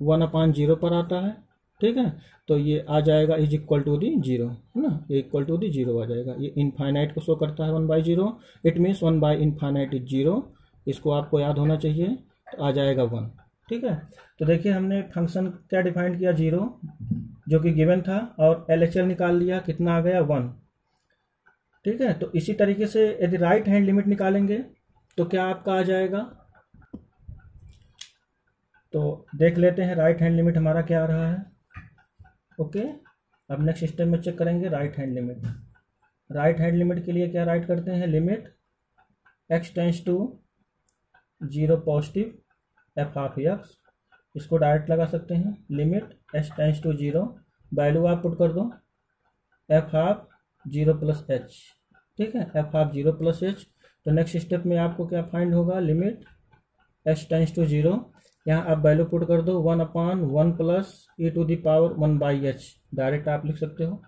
1/0 पर आता है। ठीक है, तो ये आ जाएगा इज इक्वल टू दी 0, है ना, ये इक्वल टू दी 0 आ जाएगा, ये इनफाइनाइट को शो करता है 1/0, इट मीन्स 1/इनफाइनाइट इज 0, इसको आपको याद होना चाहिए, तो आ जाएगा 1। ठीक है, तो देखिए हमने फंक्शन क्या डिफाइन किया, 0 जो कि गिवन था, और LHL निकाल लिया, कितना आ गया 1। ठीक है, तो इसी तरीके से यदि राइट हैंड लिमिट निकालेंगे तो क्या आपका आ जाएगा, तो देख लेते हैं राइट हैंड लिमिट हमारा क्या आ रहा है। ओके, अब नेक्स्ट स्टेप में चेक करेंगे right hand limit. Right hand limit के लिए क्या राइट करते हैं, limit x tends to 0 positive f of x, इसको डायरेक्ट लगा सकते हैं। Limit s tends to 0, value आप पुट कर दो एफ ऑफ 0 प्लस एच। ठीक है, एफ ऑफ 0 प्लस एच, तो नेक्स्ट स्टेप में आपको क्या फाइंड होगा, लिमिट s टेंस टू 0, यहाँ आप वैल्यू पुट कर दो 1/1 plus e to the power 1/h, direct आप लिख सकते हो।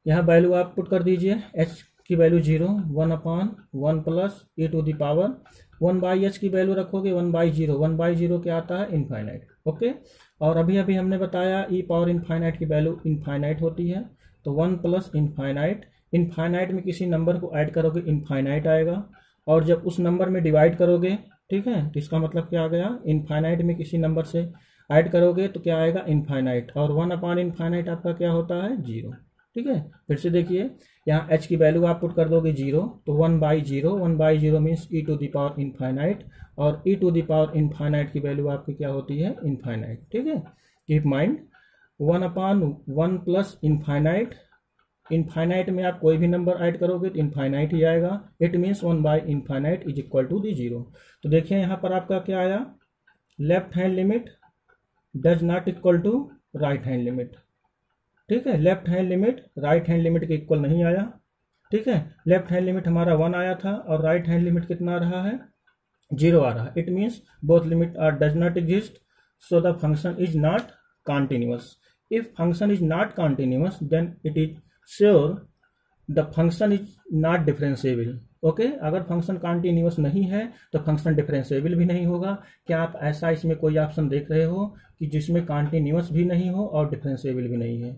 यहाँ वैल्यू आप पुट कर दीजिए, h की value 0, 1/1 plus e to the power 1/h की वैल्यू रखोगे 1/0, 1/0 क्या आता है, इनफाइनाइट। ओके, और अभी अभी हमने बताया e पावर इनफाइनाइट की वैल्यू इनफाइनाइट होती है, तो 1 प्लस इनफाइनाइट, इनफाइनाइट में किसी नंबर को ऐड करोगे इनफाइनाइट आएगा, और जब उस नंबर में डिवाइड करोगे, ठीक है, तो इसका मतलब क्या आ गया, इनफाइनाइट में किसी नंबर से ऐड करोगे तो क्या आएगा, इनफाइनाइट, और 1/इनफाइनाइट आपका क्या होता है, 0। ठीक है, फिर से देखिए, यहाँ h की वैल्यू आप पुट कर दोगे 0, तो 1/0, 1/0 means e to the power infinite, और e to the power infinite की वैल्यू आपकी क्या होती है, इनफाइनाइट। ठीक है, keep mind 1/1 plus infinite, infinite में आप कोई भी नंबर ऐड करोगे तो इनफाइनाइट ही आएगा, इट मीन्स 1/इनफाइनाइट इज इक्वल टू दी 0। तो देखिए यहाँ पर आपका क्या आया, left hand limit does not equal to right hand limit. ठीक है, left hand limit right hand limit के इक्वल नहीं आया। ठीक है, लेफ्ट हैंड लिमिट हमारा 1 आया था, और राइट हैंड लिमिट कितना आ रहा है, 0 आ रहा है, it means both limit are does not exist, so the function is not continuous. If function is not continuous, then it is sure the function is not differentiable. Okay, अगर function continuous नहीं है तो function differentiable भी नहीं होगा। क्या आप ऐसा इसमें कोई ऑप्शन देख रहे हो कि जिसमें कॉन्टिन्यूअस भी नहीं हो और डिफरेंशिएबल भी नहीं है?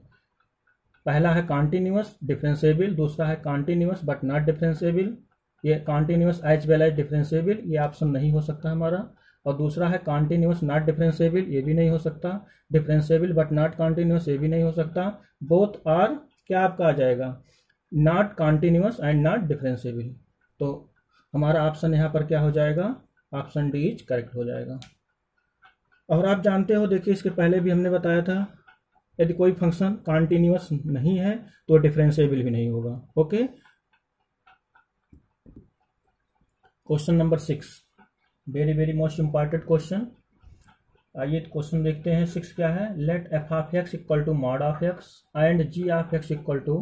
पहला है कॉन्टिन्यूअस डिफरेंशिएबल, दूसरा है कॉन्टिन्यूअस बट नॉट डिफरेंशिएबल। ये continuous as well as differentiable, ये ऑप्शन नहीं हो सकता हमारा। और दूसरा है कॉन्टिन्यूअस नॉट डिफरेंशिएबल, ये भी नहीं हो सकता। डिफरेंशिएबल बट नॉट कॉन्टिन्यूअस, ये भी नहीं हो सकता। बोथ आर क्या आपका आ जाएगा? Not continuous and not differentiable. तो हमारा ऑप्शन यहाँ पर क्या हो जाएगा? ऑप्शन डी इज करेक्ट हो जाएगा। और आप जानते हो, देखिए इसके पहले भी हमने बताया था, यदि कोई फंक्शन कॉन्टिन्यूअस नहीं है तो डिफरेंशिएबल भी नहीं होगा। Okay, question number 6, very very most important question. आइए क्वेश्चन देखते हैं। 6 क्या है? Let f of x equal to mod of x and g of x equal to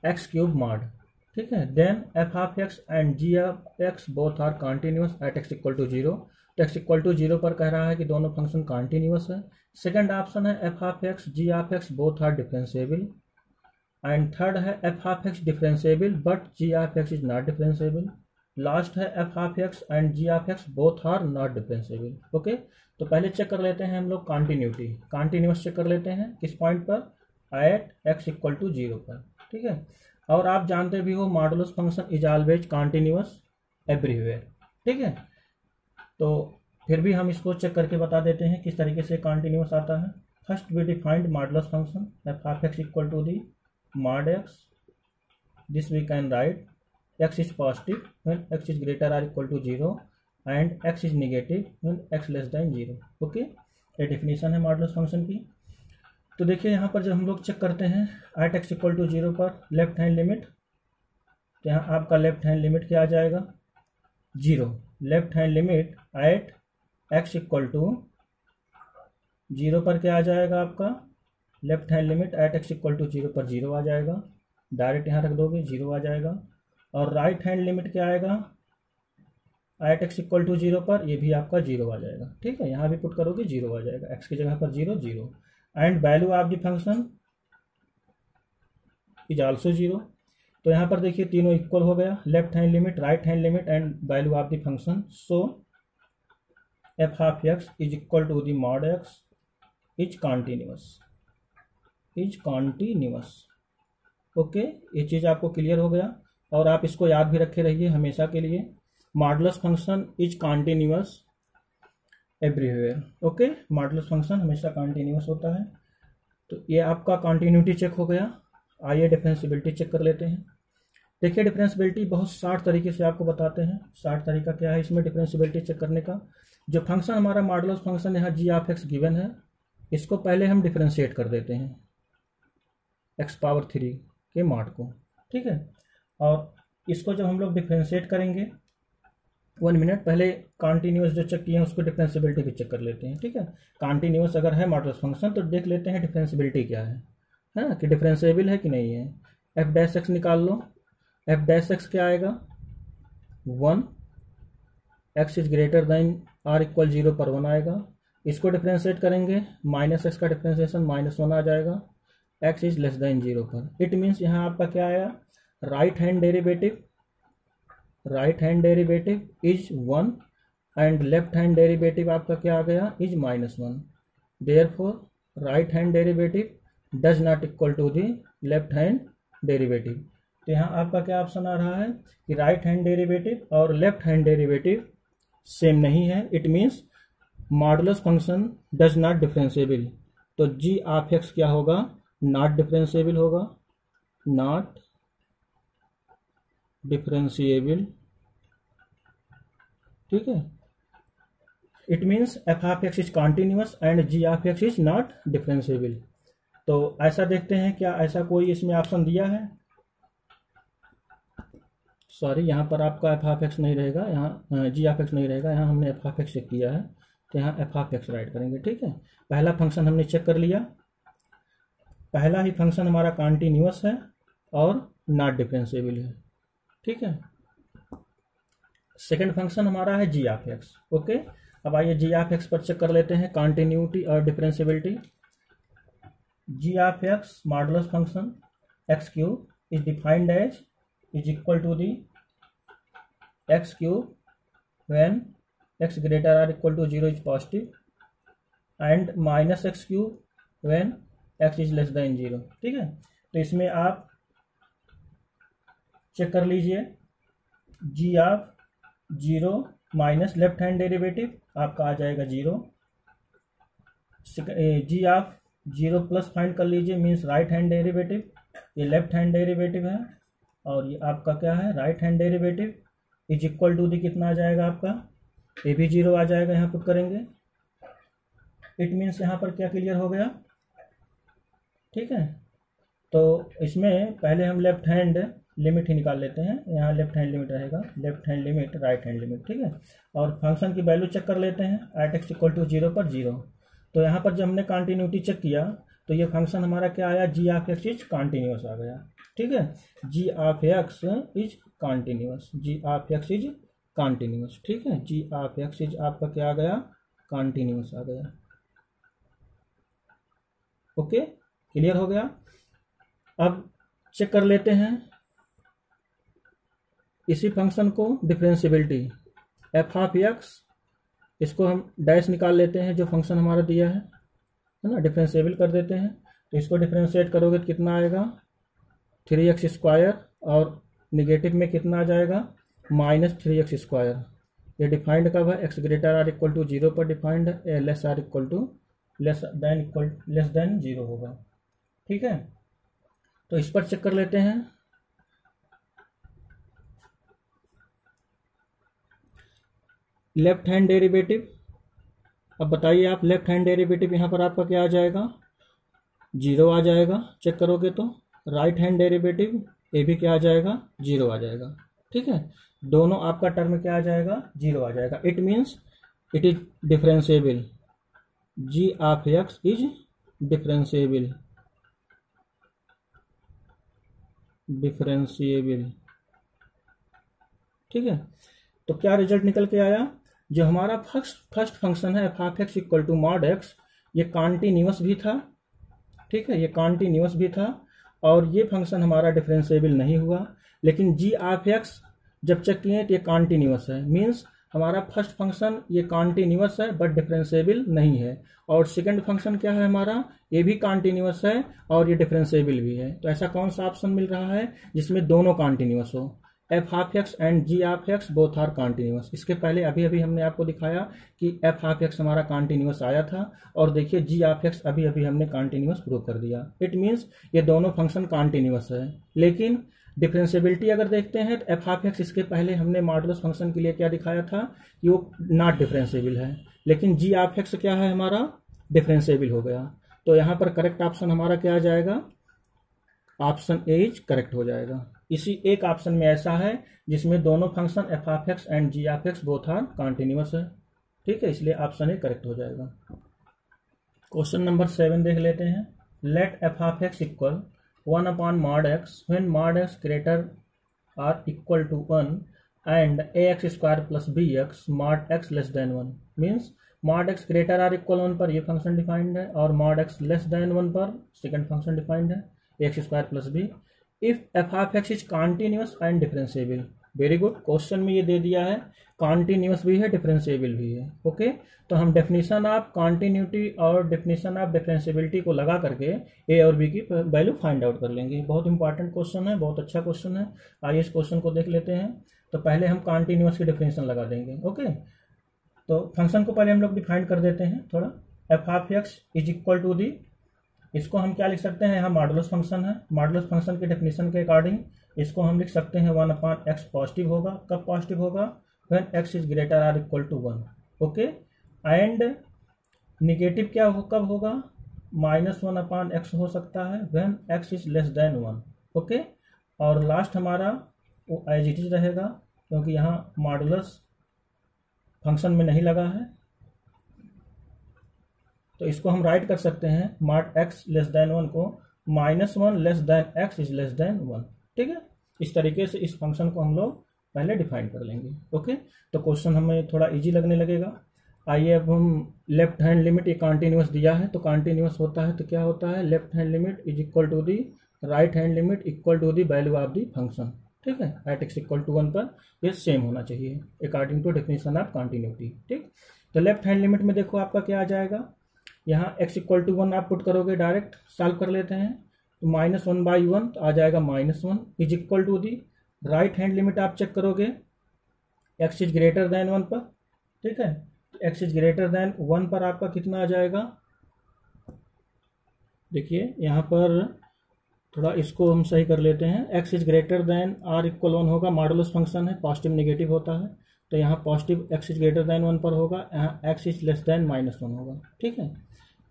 x cube mod. ठीक है, then f of x and g of x both are continuous at x equal to zero. तो x equal to zero पर कह रहा है कि दोनों function continuous है। सेकंड ऑप्शन है f of x g of x both are differentiable. And third है f of x differentiable but g of x is not differentiable. Last है f of x and g of x both are not differentiable. Okay, तो पहले check कर लेते हैं हम लोग continuity. Continuous check कर लेते हैं किस पॉइंट पर? At x equal to zero पर। ठीक है, और आप जानते भी हो modulus function is always continuous everywhere. ठीक है, तो फिर भी हम इसको चेक करके बता देते हैं किस तरीके से कॉन्टिन्यूअस आता है। First we defined modulus function f of x equal to the mod x. This we can write x is positive when x is greater or equal to 0 and x is negative when x less than 0. Okay, ये definition है modulus function की। तो देखिए यहाँ पर जब हम लोग चेक करते हैं एट एक्स इक्वल टू 0 पर लेफ्ट हैंड लिमिट, तो यहाँ आपका लेफ्ट हैंड लिमिट क्या आ जाएगा? 0। Left hand limit at x equal to 0 पर क्या आ जाएगा आपका? Left hand limit at x equal to 0 पर 0 आ जाएगा। डायरेक्ट यहाँ रख दोगे 0 आ जाएगा। और राइट हैंड लिमिट क्या आएगा? एट एक्स इक्वल टू 0 पर ये भी आपका 0 आ जाएगा। ठीक है, यहाँ भी पुट करोगे 0 आ जाएगा, एक्स की जगह पर 0 0। And value of the function is also 0। तो यहाँ पर देखिए तीनों इक्वल हो गया, left hand limit, right hand limit and value of the function. So f of x is equal to the mod x is continuous, is continuous. Okay, ये चीज़ आपको क्लियर हो गया और आप इसको याद भी रखे रहिए हमेशा के लिए, modulus function is continuous everywhere. Okay, modulus function हमेशा कॉन्टिन्यूअस होता है। तो ये आपका कॉन्टिन्यूटी चेक हो गया। आइए डिफरेंशिएबिलिटी चेक कर लेते हैं। देखिए डिफरेंशिएबिलिटी बहुत शार्ट तरीके से आपको बताते हैं। शार्ट तरीका क्या है इसमें डिफरेंशिएबिलिटी चेक करने का? जो फंक्शन हमारा मॉडुलस फंक्शन यहाँ जी ऑफ एक्स गिवन है, इसको पहले हम डिफरेंशिएट कर देते हैं एक्स पावर 3 के मॉड को। ठीक है, और इसको जब हम लोग डिफरेंशिएट करेंगे, 1 मिनट पहले कॉन्टिन्यूअस जो चेक किए हैं उसको डिफरेंशिएबिलिटी भी चेक कर लेते हैं। ठीक है, कॉन्टिन्यूअस अगर है मॉडुलस फंक्शन तो देख लेते हैं डिफरेंशिएबिलिटी क्या है ना, कि डिफरेंशिएबल है कि नहीं है। एफ डैश एक्स निकाल लो। एफ डैश एक्स क्या आएगा? 1। X is greater than or equal 0 पर 1 आएगा। इसको डिफरेंशिएट करेंगे, माइनस एक्स का डिफरेंशिएशन -1 आ जाएगा x इज लेस देन 0 पर। इट मीन्स यहाँ आपका क्या आया? Right hand derivative is 1 and left hand derivative आपका क्या आ गया? Is -1। Therefore right hand derivative does not equal to the left hand derivative. तो यहाँ आपका क्या ऑप्शन आ रहा है कि राइट हैंड डेरिवेटिव और लेफ्ट हैंड डेरिवेटिव सेम नहीं है। It means modulus function does not differentiable. तो जी ऑफ एक्स क्या होगा? नॉट डिफरेंशिएबल होगा, नॉट डिफरेंशिएबल। ठीक है, it means f of x is continuous and g of x is not differentiable. तो ऐसा देखते हैं क्या ऐसा कोई इसमें ऑप्शन दिया है? सॉरी, यहाँ पर आपका एफ ऑफ एक्स नहीं रहेगा, यहाँ जी ऑफ एक्स नहीं रहेगा, यहाँ हमने एफ ऑफ एक्स चेक किया है तो यहाँ एफ ऑफ एक्स राइट करेंगे। ठीक है, पहला फंक्शन हमने चेक कर लिया, पहला ही फंक्शन हमारा कॉन्टिन्यूअस है और नॉट डिफरेंशिएबल है। ठीक है, सेकंड फंक्शन हमारा है जी ऑफ एक्स। ओके, अब आइए जी ऑफ एक्स पर चेक कर लेते हैं कॉन्टिन्यूटी और differentiability. G of x modulus function x cube is defined as is equal to the x cube when x greater or equal to 0 is positive and minus x cube when x is less than 0। ठीक है, तो इसमें आप check कर लीजिए, g of 0 minus left hand derivative आपका आ जाएगा 0, जी ऑफ 0 प्लस फाइंड कर लीजिए, मीन्स राइट हैंड डेरिवेटिव, ये लेफ्ट हैंड डेरिवेटिव है और ये आपका क्या है right hand derivative is equal to the कितना आ जाएगा आपका, ये भी 0 आ जाएगा, यहाँ पुट करेंगे। इट मीन्स यहाँ पर क्या क्लियर हो गया। ठीक है, तो इसमें पहले हम लेफ्ट हैंड लिमिट ही निकाल लेते हैं, यहाँ लेफ्ट हैंड लिमिट रहेगा, left hand limit right hand limit. ठीक है, और फंक्शन की वैल्यू चेक कर लेते हैं एट एक्स इक्वल टू 0 पर 0। तो यहाँ पर जब हमने कॉन्टिन्यूटी चेक किया तो ये फंक्शन हमारा क्या आया, g of x is continuous आ गया। ठीक है, g of x is continuous, g of x is continuous. ठीक है, जी ऑफ एक्स इज आपका क्या आ गया, कॉन्टिन्यूस आ गया। ओके, क्लियर हो गया। अब चेक कर लेते हैं इसी फंक्शन को डिफरेंशियबिलिटी, एफ ऑफ एक्स, इसको हम डैश निकाल लेते हैं जो फंक्शन हमारा दिया है ना, डिफरेंशिएबल कर देते हैं। तो इसको डिफरेंशिएट करोगे तो कितना आएगा 3x स्क्वायर और निगेटिव में कितना आ जाएगा -3x²। ये डिफाइंड कब है, x greater or equal to 0 पर डिफाइंड है, less or equal to less than 0 होगा। ठीक है, तो इस पर चेक कर लेते हैं। लेफ्ट हैंड डेरिवेटिव, अब बताइए आप, लेफ्ट हैंड डेरिवेटिव यहाँ पर आपका क्या आ जाएगा, 0 आ जाएगा। चेक करोगे तो राइट हैंड डेरिवेटिव ये भी क्या आ जाएगा, 0 आ जाएगा। ठीक है, दोनों आपका टर्म क्या आ जाएगा, 0 आ जाएगा। It means it is differentiable, g of x is differentiable, differentiable. ठीक है, तो क्या रिजल्ट निकल के आया, जो हमारा फर्स्ट फंक्शन है f of x equal to mod x, ये कॉन्टिन्यूअस भी था। ठीक है, ये कॉन्टिन्यूअस भी था और ये फंक्शन हमारा डिफरेंशिएबल नहीं हुआ। लेकिन जी ऑफ एक्स जब चेक किए तो ये कॉन्टिन्यूअस है, मीन्स हमारा फर्स्ट फंक्शन ये कॉन्टिन्यूअस है बट डिफरेंशिएबल नहीं है। और सेकंड फंक्शन क्या है हमारा, ये भी कॉन्टिन्यूअस है और ये डिफरेंशिएबल भी है। तो ऐसा कौन सा ऑप्शन मिल रहा है जिसमें दोनों कॉन्टिन्यूअस हो, f of x and g of x both are continuous. इसके पहले अभी हमने आपको दिखाया कि एफ ऑफ एक्स हमारा कॉन्टिन्यूअस आया था और देखिए जी ऑफ एक्स अभी हमने कॉन्टिन्यूअस प्रूव कर दिया। इट मीन्स ये दोनों फंक्शन कॉन्टिन्यूअस है। लेकिन डिफरेंशिएबिलिटी अगर देखते हैं तो एफ ऑफ एक्स, इसके पहले हमने मॉडुलस फंक्शन के लिए क्या दिखाया था कि वो नॉट डिफरेंशिएबल है, लेकिन जी ऑफ एक्स क्या है हमारा डिफरेंशिएबल हो गया। तो यहाँ पर करेक्ट ऑप्शन हमारा क्या आ जाएगा, ऑप्शन ए इज करेक्ट हो जाएगा। इसी एक ऑप्शन में ऐसा है जिसमें दोनों function f of x and g of x both are continuous है। ठीक है, इसलिए ऑप्शन ए करेक्ट हो जाएगा। क्वेश्चन नंबर 7 देख लेते हैं। Let f of x equal 1 upon mod x when mod x greater or equal to 1 and ax² plus bx mod x less than 1। Means mod x greater or equal 1 पर ये function defined है और mod x less than 1 पर second function defined है, ax² plus b। If F of x is continuous and differentiable. Very good, question में ये दे दिया है कॉन्टिन्यूअस भी है डिफरेंशिएबल भी है। ओके, तो हम डेफिनेशन ऑफ कॉन्टिन्यूटी और डेफिनेशन ऑफ डिफरेंशिएबिलिटी को लगा करके ए और बी की वैल्यू फाइंड आउट कर लेंगे। बहुत इंपॉर्टेंट क्वेश्चन है, बहुत अच्छा क्वेश्चन है। आइए इस क्वेश्चन को देख लेते हैं। तो पहले हम कॉन्टिन्यूअस की डेफिनेशन लगा देंगे। ओके, तो फंक्शन को पहले हम लोग डिफाइन कर देते हैं थोड़ा। F of x is equal to the, इसको हम क्या लिख सकते हैं, यहाँ मॉडुलस फंक्शन है। मॉडुलस फंक्शन के डेफिनेशन के अकॉर्डिंग इसको हम लिख सकते हैं 1 अपॉन एक्स पॉजिटिव होगा। कब पॉजिटिव होगा, when x is greater or equal to 1। Okay, and negative क्या हो कब होगा, -1 अपॉन एक्स हो सकता है when x is less than 1। Okay, और लास्ट हमारा वो एज इट इज रहेगा क्योंकि यहाँ मॉडुलस फंक्शन में नहीं लगा है। तो इसको हम राइट कर सकते हैं मॉड एक्स लेस देन 1 को -1 less than x is less than 1। ठीक है, इस तरीके से इस फंक्शन को हम लोग पहले डिफाइन कर लेंगे। ओके, तो क्वेश्चन हमें थोड़ा इजी लगने लगेगा। आइए अब हम लेफ्ट हैंड लिमिट, ये कॉन्टिन्यूअस दिया है तो कॉन्टिन्यूअस होता है तो क्या होता है, left hand limit is equal to the right hand limit equal to the value of the function, ठीक है, एट x इक्वल टू 1 पर ये सेम होना चाहिए according to definition of continuity, ठीक। तो लेफ्ट हैंड लिमिट में देखो आपका क्या आ जाएगा, यहाँ x इक्वल टू 1 आप पुट करोगे, डायरेक्ट सॉल्व कर लेते हैं, तो -1/1 तो आ जाएगा -1 is equal to the right hand limit आप चेक करोगे x इज ग्रेटर देन 1 पर, ठीक है, x इज ग्रेटर देन 1 पर आपका कितना आ जाएगा, देखिए यहाँ पर थोड़ा इसको हम सही कर लेते हैं, x is greater then r equal 1 होगा, मॉडुलस फंक्शन है, पॉजिटिव नेगेटिव होता है, तो यहाँ positive x is greater than 1 पर होगा, यहाँ x इज लेस देन -1 होगा, ठीक है।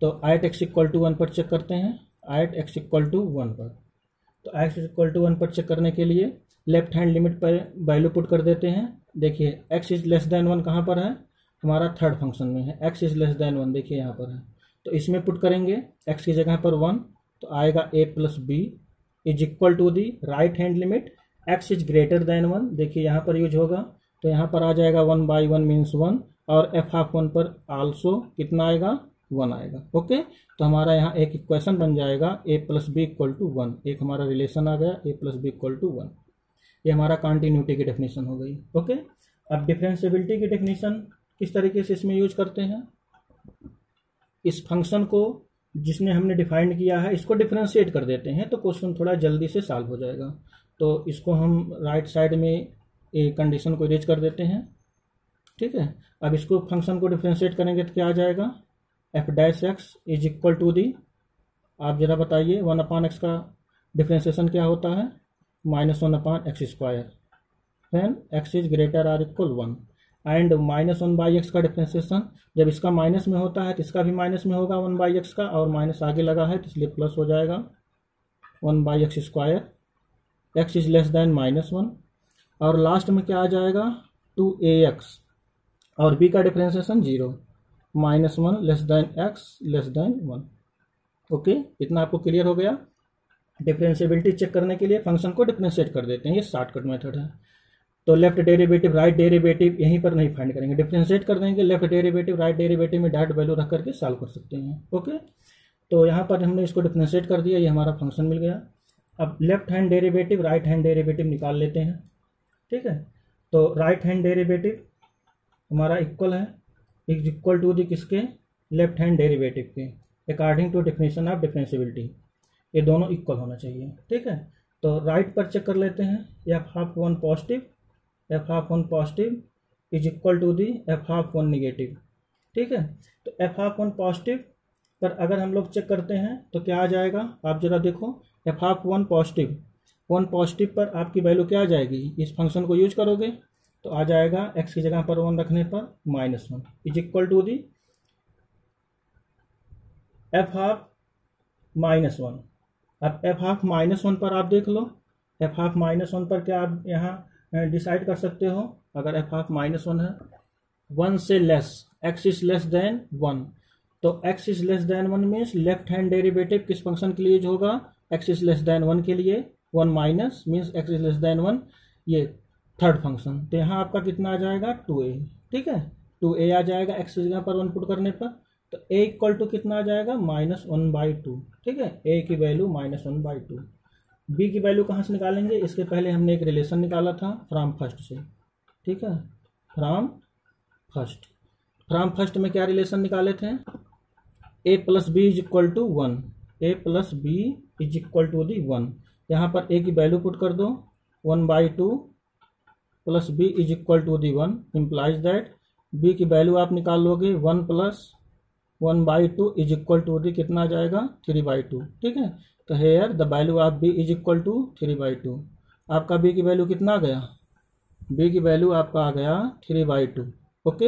तो एट x इक्वल टू 1 पर चेक करते हैं, एट x इक्वल टू 1 पर, तो x इक्वल टू 1 पर चेक करने के लिए लेफ्ट हैंड लिमिट पर वैल्यू पुट कर देते हैं, देखिए x इज लेस देन 1 कहाँ पर है, हमारा थर्ड फंक्शन में है, x इज लेस देन 1 देखिए यहाँ पर है, तो इसमें पुट करेंगे x की जगह पर 1, तो आएगा a plus b is equal to the right hand limit x is greater than 1, देखिए यहाँ पर यूज होगा, तो यहाँ पर आ जाएगा 1/1 मीन्स 1, और f(1) पर आल्सो कितना आएगा, 1 आएगा, ओके। तो हमारा यहाँ एक इक्वेशन बन जाएगा a plus b equal to 1, एक हमारा रिलेशन आ गया a plus b equal to 1, ये हमारा कॉन्टिन्यूटी की डेफिनेशन हो गई, ओके। अब डिफरेंशिएबिलिटी की डेफिनेशन किस तरीके से इसमें यूज करते हैं, इस फंक्शन को जिसने हमने डिफाइंड किया है इसको डिफरेंशिएट कर देते हैं, तो क्वेश्चन थोड़ा जल्दी से सॉल्व हो जाएगा। तो इसको हम राइट साइड में एक कंडीशन को इरेज कर देते हैं, ठीक है। अब इसको फंक्शन को डिफरेंशिएट करेंगे तो क्या आ जाएगा, f dash x is equal to the, आप जरा बताइए 1/x का डिफरेंशिएशन क्या होता है, -1/x², then x is greater or equal 1, and -1/x का डिफरेंशिएशन जब इसका माइनस में होता है तो इसका भी माइनस में होगा 1/x का, और माइनस आगे लगा है तो इसलिए प्लस हो जाएगा 1/x², x is less than -1, और लास्ट में क्या आ जाएगा 2ax, और b का differentiation 0, -1 less than x less than 1, okay. इतना आपको क्लियर हो गया। डिफरेंशिएबिलिटी चेक करने के लिए फंक्शन को डिफरेंशिएट कर देते हैं, ये शॉर्टकट मेथड है। तो लेफ्ट डेरिवेटिव राइट डेरिवेटिव यहीं पर नहीं फाइंड करेंगे, डिफरेंशिएट कर देंगे, लेफ्ट डेरिवेटिव राइट डेरिवेटिव में डायरेक्ट वैल्यू रख करके सॉल्व कर सकते हैं, ओके। तो यहाँ पर हमने इसको डिफरेंशिएट कर दिया, ये हमारा फंक्शन मिल गया। अब left hand derivative right hand derivative निकाल लेते हैं, ठीक है। तो राइट हैंड डेरिवेटिव हमारा इक्वल है, इज इक्वल टू दी किसके, लेफ्ट हैंड डेरिवेटिव के, according to definition of differentiability, ये दोनों इक्वल होना चाहिए, ठीक है। तो राइट पर चेक कर लेते हैं, f(1) positive, f(1) positive is equal to the f(1) negative, ठीक है। तो f(1) पॉजिटिव पर अगर हम लोग चेक करते हैं तो क्या आ जाएगा, आप जरा देखो, f(1) पॉजिटिव 1 पॉजिटिव पर आपकी वैल्यू क्या आ जाएगी, इस फंक्शन को यूज करोगे तो आ जाएगा x की जगह पर 1 रखने पर -1 is equal to the f(1). अब f(-1) पर आप देख लो, f(-1) पर क्या आप यहाँ डिसाइड कर सकते हो, अगर f(-1) है 1 से less, x is less than 1, तो x is less than 1 means left hand derivative किस फंक्शन के लिए यूज होगा, x इज लेस देन 1 के लिए, 1 minus means x is less than 1, ये थर्ड फंक्शन, तो यहाँ आपका कितना आ जाएगा 2a, ठीक है, 2a आ जाएगा x की जगह पर 1 पुट करने पर, तो a इक्वल टू कितना आ जाएगा -1/2, ठीक है, a की वैल्यू -1/2। b की वैल्यू कहाँ से निकालेंगे, इसके पहले हमने एक रिलेशन निकाला था फ्रॉम फर्स्ट से, ठीक है, फ्रॉम फर्स्ट में क्या रिलेशन निकाले थे, a plus b is equal to 1, a plus b is equal to the 1, यहाँ पर a की वैल्यू पुट कर दो 1/2 plus b is equal to the 1, implies that b की वैल्यू आप निकाल लोगे 1 plus 1/2 is equal to the कितना आ जाएगा 3/2, ठीक है। तो here the value of b is equal to 3/2, आपका b की वैल्यू कितना आ गया, b की वैल्यू आपका आ गया 3/2, okay,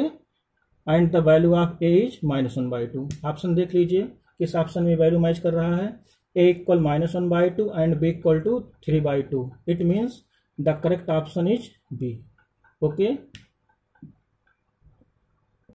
and the value of a is -1/2। Option देख लीजिए किस ऑप्शन में वैल्यू मैच कर रहा है, a equal -1/2 and b equal to 3/2, it means the correct option is b, okay.